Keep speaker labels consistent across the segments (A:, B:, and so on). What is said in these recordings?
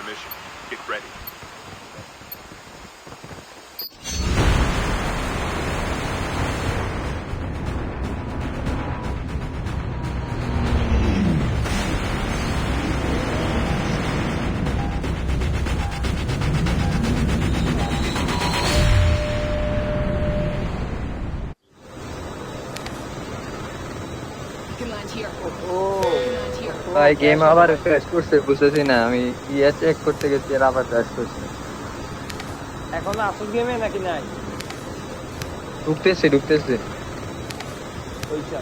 A: the mission. Get ready.
B: ভাই game আবার crash করছে বুঝতেছি না আমি ইয়ে চেক করতে গেছি আর আবার ক্র্যাশ করছে
C: এখন আসল গেমে নাকি নাই
B: ঢুকতেছে
C: ওইটা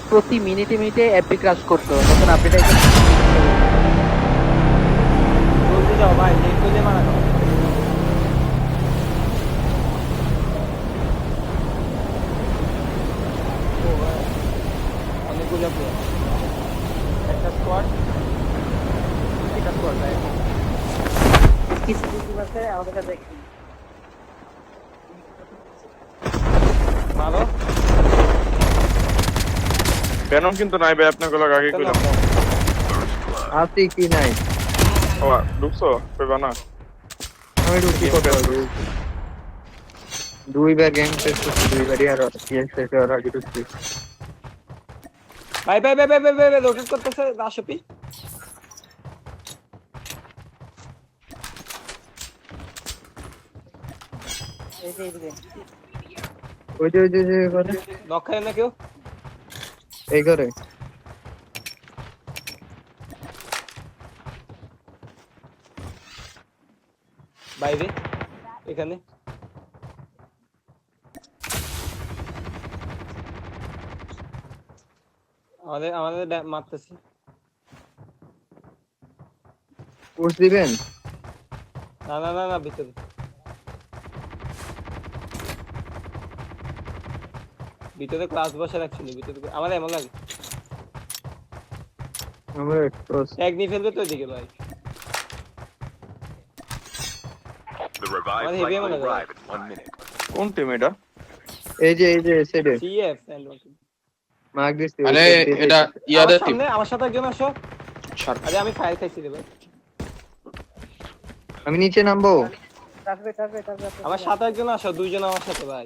D: প্রতি মিনিটে মিনিটে অ্যাপি ক্রাশ করতো তখন আপডেট
C: জলদি যাও ভাই লেট করলে মারা যাও অনেকগুলো প্লেয়ার একটা স্কোয়াড ভাই
D: কিছু কিছু আছে আমাদের কাছে
C: মারো
E: বেনম কিন্তু নাই ভাই আপনার গলা আগে কইলাম
B: আছি কি নাই
E: ও ঢুকছো কইবা না
B: আমি ঢুকি কত দুইবার গেম শেষ করছি দুইবারই আর গেম শেষ হওয়ার আগে ঢুকছি
C: ভাই রোটেট করতেছে রাশপি
B: ওই যে করে
C: নক খায় না কেউ
B: এই করে
C: বাইরে এখানে আমাদের মারতেছি
B: পুশ দিবেন
C: না ভিতরে ভিতরে ক্লাস বসে রাখছিল ভিতরে আমার এমন লাগে
B: আমরা ক্রস
C: ট্যাগ নিয়ে ফেলবে তো এদিকে ভাই
A: The revived
C: Well,
A: flight
C: heavy
A: will
C: ammo,
A: arrive in 1 minute.
E: কোন টিম এটা
B: এই যে সেডে
C: সিএফ
B: মার্ক দিছি
F: আরে এটা ইয়াদের টিম
C: সামনে আমার সাথে একজন আসো আরে আমি ফায়ার খাইছি রে ভাই
B: আমি নিচে নামবো
C: আমার সাথে একজন আসো দুইজন আমার সাথে ভাই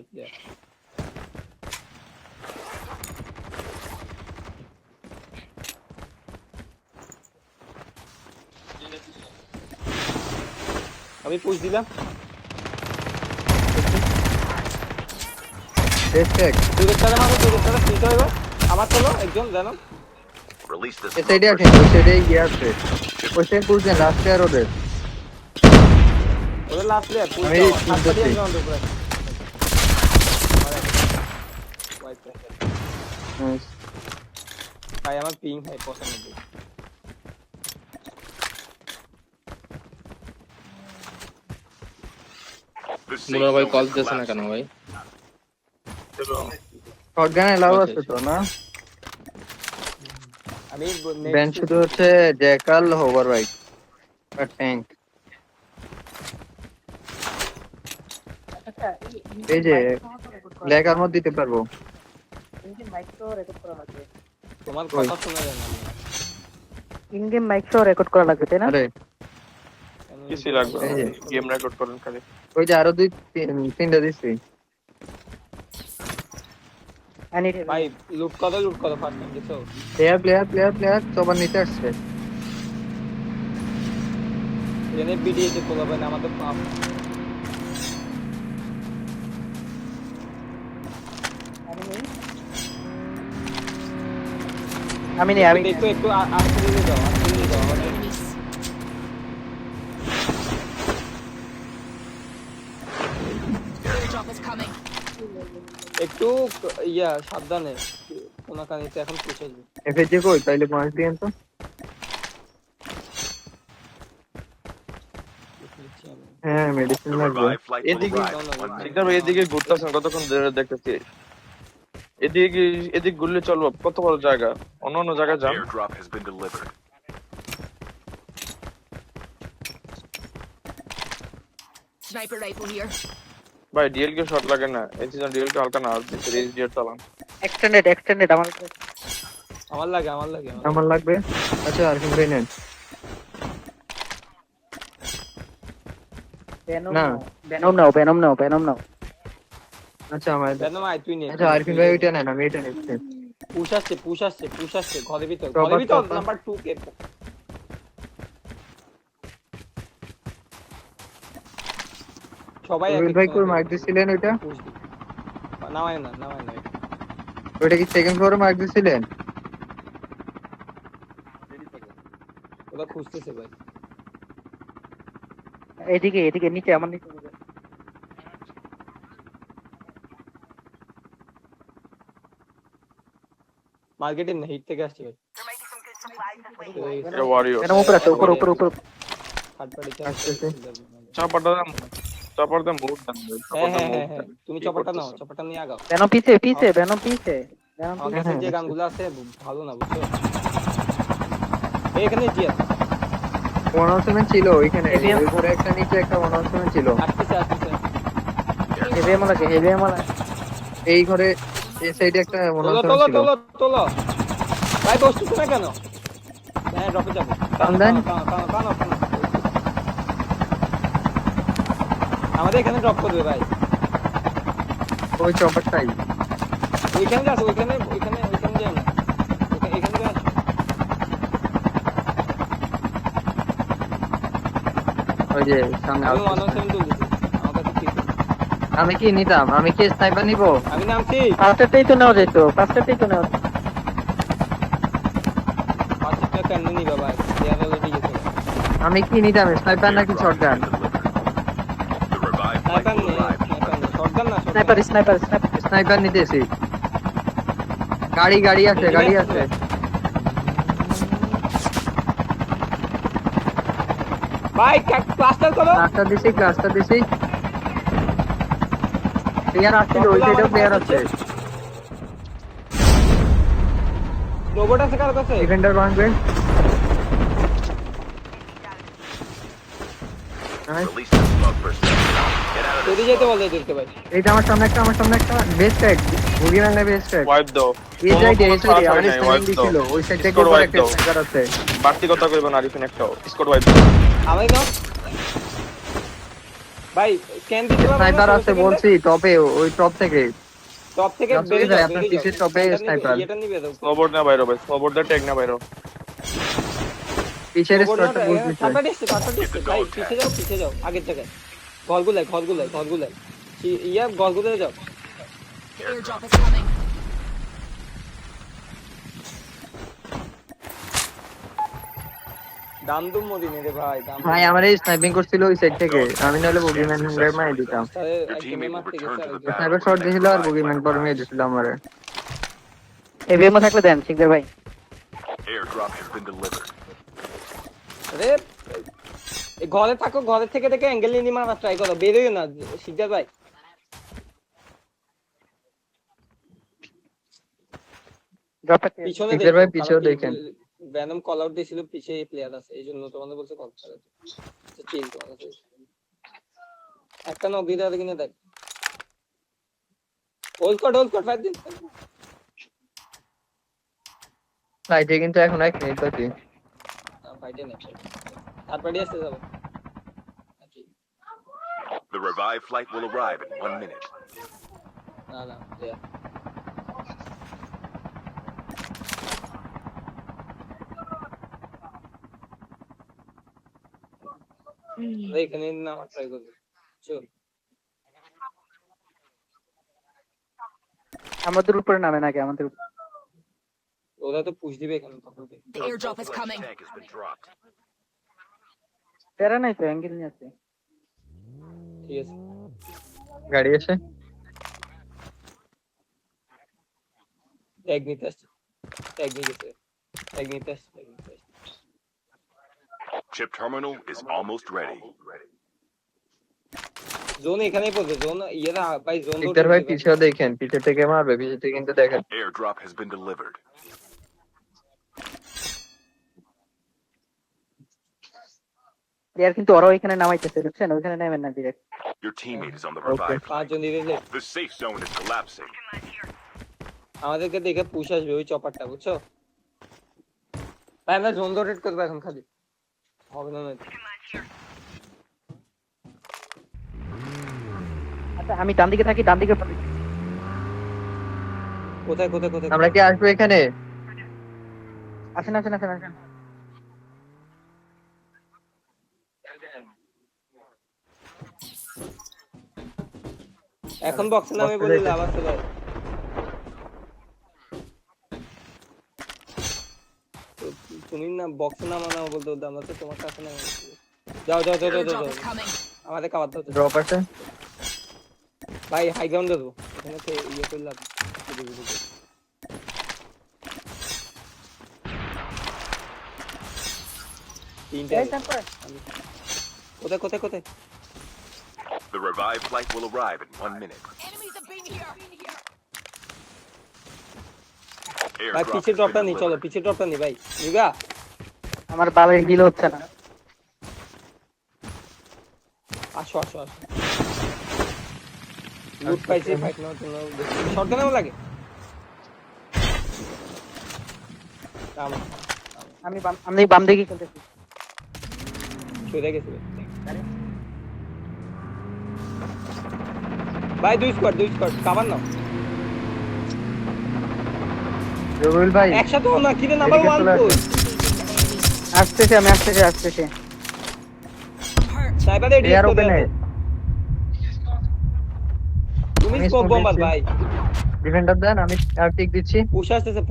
C: আমি পুশ দিলাম
B: টেক
C: দূরের মারো ফিট হইব আমার চলো একজন জানো
A: Release the
B: এই
A: smoke
B: সাইডে আছে ওই সাইডে গিয়ে আছে ওই সাইড পুরো লাস্ট ইয়ার ওদের
C: ওদের লাস্ট প্লেয়ার পুশ
B: আমি
C: দাও
B: শুনতেছি।
C: হাত দিয়ে গ্রাউন্ডে উপরে ভাই আমার পিং ভাই 95
A: The safe
F: মুরা ভাই
A: zone
F: কল
A: is
F: দিতেছে না
A: collapsing.
F: কেন ভাই
B: শটগানে লাভ আছে তো না
C: আমি
B: ব্যান্ড শুধু হচ্ছে জ্যাকাল হোভার রাইট আর ট্যাঙ্ক এই যে ব্ল্যাক আর্মর দিতে পারবো
C: তোমার কথা শোনা যায় না
D: ইন গেম মাইক সহ রেকর্ড করা লাগবে তাই না
B: আরে
E: কিসি লাগবে
B: এই যে।
E: গেম রেকর্ড করেন খালি
B: ওই যে আরো তিনটা দিছি
C: ভাই লুট করো ফার্স্ট টাইম দেখো
B: প্লেয়ার সবার নিচে আসছে
C: এখানে বিডিএতে কোলাবেন আমাদের পাপ
D: আমি
C: একটু আস্তে দিয়ে যাও আমাদের একটু ইয়া সাবধানে কোনাকানিতে এখন পৌঁছে যাবে
B: এফএজে কই তাইলে পয়েন্ট দিয়েন তো হ্যাঁ মেডিসিন
A: The
B: লাগবে
A: revived flight will
E: এদিকে
A: arrive in 1 minute.
E: ঠিক আছে এদিকে ঘুরতেছেন কতক্ষণ ধরে দেখতেছি এদিক ঘুরলে চলবো কত বড় জায়গা অন্য জায়গায় যান
A: Airdrop has been delivered.
G: Sniper rifle here.
E: ভাই ডিএল কে শট লাগে না এই সিজন ডিএল কে হালকা না আর দিছে রেজ ডিএল চালান
D: এক্সটেন্ডেড আমার
C: আমার লাগে আমার
B: আমার লাগবে। আচ্ছা আরফিন ভাই নেন। না।
D: ভেনম নাও।
B: আচ্ছা আমার
C: কেন ভাই তুই নে
B: আচ্ছা আরফিন ভাই ওইটা নেন, আমি এটা নিচ্ছি।
C: পুশ আসছে ঘরের ভিতর
B: Chopper, chopper.
C: নাম্বার 2 কে সবাই
B: রবিল ভাই কোর মার্ক দিছিলেন ওইটা?
C: নামায় না
B: ওইটা কি সেকেন্ড ফ্লোরে মার্ক দিছিলেন?
C: ওরা খুঁজতেছে ভাই
D: এদিকে নিচে আমার নিচে
C: মার্কেটে না হিট থেকে আসছে ভাই
E: এটা ওয়ারিয়র।
D: ভেনম উপরে আছে উপরে
C: ফাটফাটি
B: আসতেছে।
E: চাপাটা মুভ দেন।
C: হ্যাঁ তুমি চপারটা নিয়ে আগাও
D: ভেনম পিছে ভেনম পিছে
C: আমার কাছে যে গানগুলো আছে ভালো না বুঝছো এখানে জিয়া
B: 107 ছিল ওইখানে,
D: ABM
B: ওই ঘরে একটা নিচে একটা 107 ছিল।
C: আসতেছে
D: হেভি এমন আছে
B: এই ঘরে এই সাইডে একটা 107 ছিল।
C: তোলো ভাই বসছো না কেন হ্যাঁ ড্রপে যাবো
B: কান্দান?
C: আমাদের এখানে ড্রপ করবে ভাই
B: ওই চপারটাই।
C: ওইখানে যাস ওইখানে যাও না এখানে যাস
B: ওই যে সামনে
C: আমি
B: আসতেছে।
C: 107 তুলছি আমার কাছে ঠিক আছে।
B: আমি কি নিতাম? আমি কি স্নাইপার নিব?
C: আমি নামছি
D: পাঁচটাতেই তো নেওয়া যেত পাঁচটাতেই তো নেওয়া
C: পাঁচটা কেন নিবা ভাই দেয়া অলরেডি গেছে
B: আমি কি নিতাম? স্নাইপার নাকি shotgun?
A: The revived flight
C: sniper
A: will
C: নেই
A: arrive.
C: শটগান না
D: স্নাইপার
B: স্নাইপার নিতেছি। গাড়ি আছে।
C: ভাই ক্লাস্টার করো
B: ক্লাসটা দিছি। প্লেয়ার আসছিল, ওই সাইডেও প্লেয়ার আছে।
C: রোবট আছে কার কাছে
B: ডিফেন্ডার ভাঙবে।
A: Release the smoke for second. Get out of
C: যদি
A: this
C: যেতে
A: smoke.
C: বলে এদেরকে ভাই
B: এইটা আমার সামনে একটা best track. বুগি man best track.
E: Wipe দাও।
B: এই সাইডে
E: খারাপ হয়
B: আমাদের
E: নাই,
B: স্ট্যান্ডিং
E: wipe দাও।
B: ছিল। ওই সাইড থেকে
E: Squad wipe
B: একটা
E: দাও।
B: স্নাইপার আছে।
E: বাড়তি কথা কইবেন আরিফিন একটাও। Squad wipe.
C: আমি না ভাই স্ক্যান দিতে পারবো
B: স্নাইপার আছে বলছি টপে, ওই টপ থেকে।
C: টপ থেকে
B: টপ
C: বেরিয়ে
B: থেকে
C: যাও
B: আপনার পিছের টপে স্নাইপার।
C: এটা নিবে দাও
E: স্নোবোর্ড না বাইরো ভাই। স্নোবোর্ড দা ট্যাগ না বাইরো।
B: পিছের স্কোয়াডটা বুঝ দিছে।
C: তারপরে ভাই পিছে যাও আগের জায়গায় ঘরগুলাই ইয়া ঘরগুলাই যাও
G: Airdrop is coming.
C: দামদুম মদিনে রে ভাই
B: ভাই আমার এই স্নাইপিং করছিল ওই সাইড থেকে। আমি নাহলে বুগি ম্যান মাই দিতাম।
A: Your teammate will return to the
B: sniper
A: battle.
B: Shot দিছিল আর বুগি ম্যান পরে মেরে দিছিল আমারে।
D: এভিএম থাকলে দেন শিকদার ভাই
A: Airdrop has been delivered.
C: আরে এই ঘরে থেকে অ্যাঙ্গেল নিয়ে মারা ট্রাই করো বেরোয় না শিকদার ভাই পিছনে
B: শিকদার ভাই পিছেও দেখেন।
C: ভ্যানম কল আউট দিছিল পিছে এই প্লেয়ার আছে এইজন্য তোমাদের বলছে কল করে চিল তোমার কাছে একটা নক দিতে হবে কিনা দেখ হোল্ড কর 5 দিন
B: সাইডে কিন্তু এখন 1 মিনিট বাকি।
C: ফাইটে নেই তারপরে আসতে যাবো
A: The revived flight will arrive in 1 minute.
C: না দেয়া এখানে নামা ট্রাই করবো চল
D: আমাদের উপরে নামে নাকি আমাদের
C: ওরা তো পুশ দিবে এখানে
G: The airdrop is coming.
A: Tank has been dropped.
D: প্যারা নাই তো অ্যাঙ্গেল নিয়ে আছে
C: ঠিক আছে
B: গাড়ি আছে।
C: ট্যাগ নিতে আসছে
A: Chip terminal is almost ready.
C: Zone এখানেই পড়বে জোন ইয়েরা ভাই জোন
B: শিকদার ভাই পিছেও দেখেন, পিছে থেকে মারবে, পিছে থেকে কিন্তু দেখেন।
A: Airdrop has been delivered.
D: Player কিন্তু ওরা ওইখানে নামাইতেছে বুঝছেন ওইখানে নামেন না direct
A: Your teammate is on the revived flight.
C: পাঁচজন দিলে
A: The safe zone is collapsing.
C: আমাদেরকে দেখে পুশ আসবে ওই চপারটা বুঝছো ভাই আমরা জোন রোটেট করবো এখন খালি হবে না নয়তো।
D: আচ্ছা আমি ডান দিকে থাকি, ডান দিকে
C: কোথায় কোথায় কোথায়
B: আমরা কি আসবো এখানে?
D: আসেন আসেন আসেন আসেন।
C: এখন বক্স নামে বললে লাভ আছে ভাই। তো তুমি না বক্স নামানো বলতে বলতে আমরা তো তোমার কাছে না যাও যাও যাও যাও যাও
G: Airdrop is coming.
C: আমাদের খাবার দাও তো।
B: ড্রপ আছে?
C: ভাই হাই গ্রাউন্ড দেবো এখানে তো ইয়ে করলাম তিনটা কোথায় কোথায় কোথায়
A: The revived flight will arrive in 1 minute.
G: Enemies have been here.
C: ভাই
A: Airdrop
C: পিছের
A: has
C: ড্রপটা
A: been
C: নি চলো
A: delivered.
C: পিছের ড্রপটা নি ভাই নিবা
D: আমার বালের হিল হচ্ছে না।
C: আসো আসো আসো লুট পাইছি ফাইট নাও তোমরা শটগান এমন লাগে
D: আমি বাম দিকে খেলতেছি।
C: সরে গেছে ভাই দুই স্কোয়াড কাভার নাও
B: জরুল ভাই
C: একসাথে না কিরে নাম্বার
B: এদিকে
C: 1
B: চলে
C: কই
D: আসতেছে, আমি আসতেছে।
C: সাইবার এডি
B: এয়ার ওপেনে
C: তুমি
B: আমি
C: স্কোপ
B: smoke
C: বম্বার
B: দিচ্ছি।
C: ভাই
B: ডিফেন্ডার দেন, আমি আর পিক দিচ্ছি।
C: পুশ আসতেছে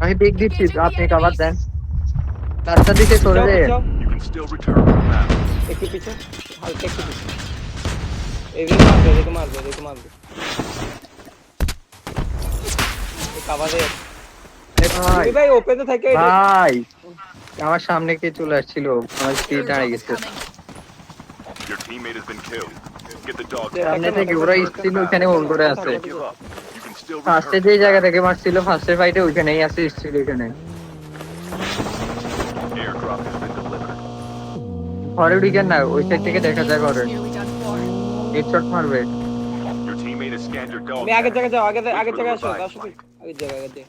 B: আমি পিক দিচ্ছি, আপনি কভার দেন। রাস্তা দিকে সরে
C: পিছাও,
B: যায়।
C: পিছাও।
A: You can still return to the map.
C: একটু পিছে হালকা একটু পিছে এই মারবে এই কাভারে
B: ভাই
C: ভাই ওপেনে থাকে
B: ভাই আমার সামনে কে চলে আসছিল, আমার স্পিড দাঁড়িয়ে
G: Airdrop is
B: গেছে।
G: coming.
A: Your teammate has been killed. Get the dog
C: Yeah,
B: সামনে
A: tags.
B: থেকে ওরা স্টিল ওখানে হোল্ড করে আছে।
A: Give up. You can still
B: ফার্স্টে
A: return
B: যে
A: to the
B: জায়গা
A: map.
B: থেকে মারছিল, ফার্স্টের ফাইটে ওইখানেই আছে, স্টিল ওইখানে।
A: Airdrop has been delivered.
B: ঘরে ঢুকেন না, ওই সাইড থেকে দেখা যায় ঘরে।
G: Nearly done for.
B: হেডশট মারবে।
A: Your teammate has scanned your dog
C: আমি আগের
A: tags.
C: জায়গায় যাও আগের
A: Wait for the
C: জায়গায় আসো
A: revived
C: আসো
A: flight.
C: আগের জায়গায়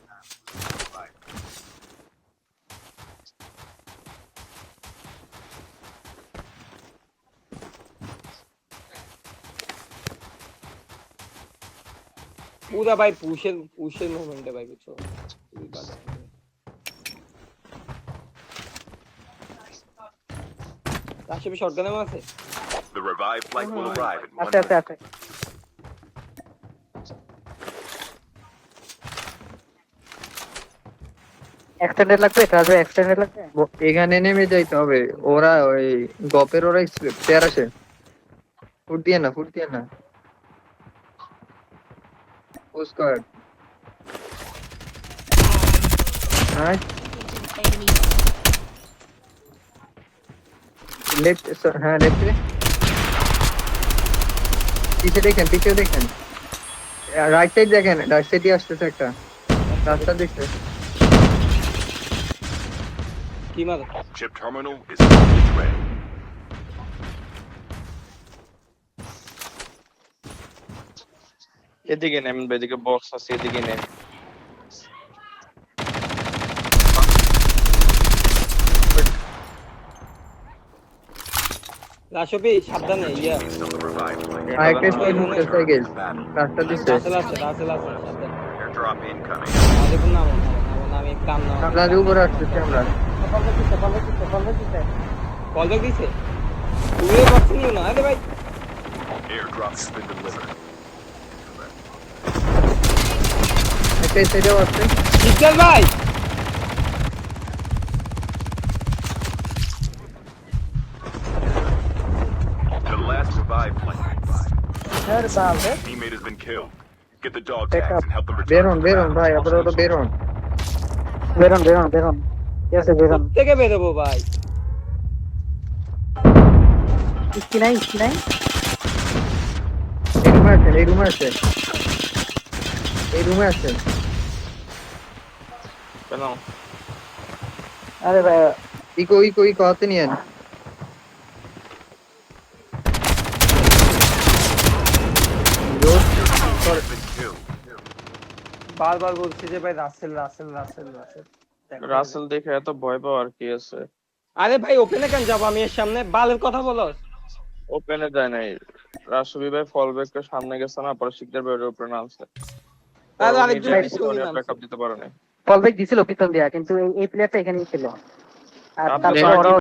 C: পুরা ভাই পুশের মুভমেন্টে ভাই কিছু রাশিপি শটগান আছে
A: The revived flight will arrive in 1
D: আছে
A: minute.
D: আছে। এক্সটেন্ডেড লাগবে, ট্রাজে এক্সটেন্ডেড লাগবে।
B: এখানে নেমে যাইতে হবে, ওরা ওই গপের ওরা প্লেয়ার আসে। ফুট দিয়ে না স্কোয়াড।
G: Enemy.
B: লেফট, হ্যাঁ লেফটে পিছে দেখেন রাইট সাইড দেখেন, রাইট সাইডে আসতেছে একটা রাস্তা দেখতে।
C: কি মার
A: Chip terminal is almost ready.
E: এদিকে নেমেন ভাই, এদিকে বক্স আছে, এদিকে নেন।
C: রাশিপি সাবধানে ইয়া
A: Teammates on the revived flight.
B: আরেকটা স্পিড মোটরসাইকেল
A: The battle.
B: রাস্তা দিচ্ছে।
C: রাসেল আছে সাবধানে
A: Airdrop incoming.
C: আমাদের কোন নাম আমি এক কাম না
B: আমরা উপরে আসতেছি আমরা।
C: কল ব্যাক দিছে তুইও পাচ্ছিস না আরে ভাই
A: Airdrop has been delivered.
B: একটা সাইডেও আছে।
C: জিজ্ঞাস ভাই
A: The last revived flight.
D: Sir বাবা
A: Teammate has been killed. Get the dog tags and help them return
B: বেরোন
A: to the
B: বেরোন
A: battle.
B: ভাই, আপাতত বেরোন।
D: বেরোন ঠিক আছে, বেরোন।
C: থেকে বেরোবো ভাই
D: কি নাই
B: এই রুমে আছে।
E: কেন?
D: আরে ভাই
B: ইকো হাতে নিয়েন।
A: Has been killed.
C: বারবার বলছি যে ভাই রাসেল
E: রাসেল দেখে এত ভয় পাওয়ার কি আছে?
C: আরে ভাই ওপেনে কেন যাবো আমি এর সামনে বালের কথা বলো।
E: ওপেনে যায় নাই, রাশবি ভাই ফল ব্যাকটা সামনে গেছে না, পরে শিকদার ভাইয়ের উপরে নামছে।
C: আরে আরেকজন
E: নিজে
C: পিছনে নামছে।
E: ব্যাকআপ দিতে পারে না।
D: ফলব্যাক দিছিল পিছন দিয়া, কিন্তু এই প্লেয়ারটা এখানেই ছিল। আর
E: আপনি
D: তারপর
E: তো
D: ওরাও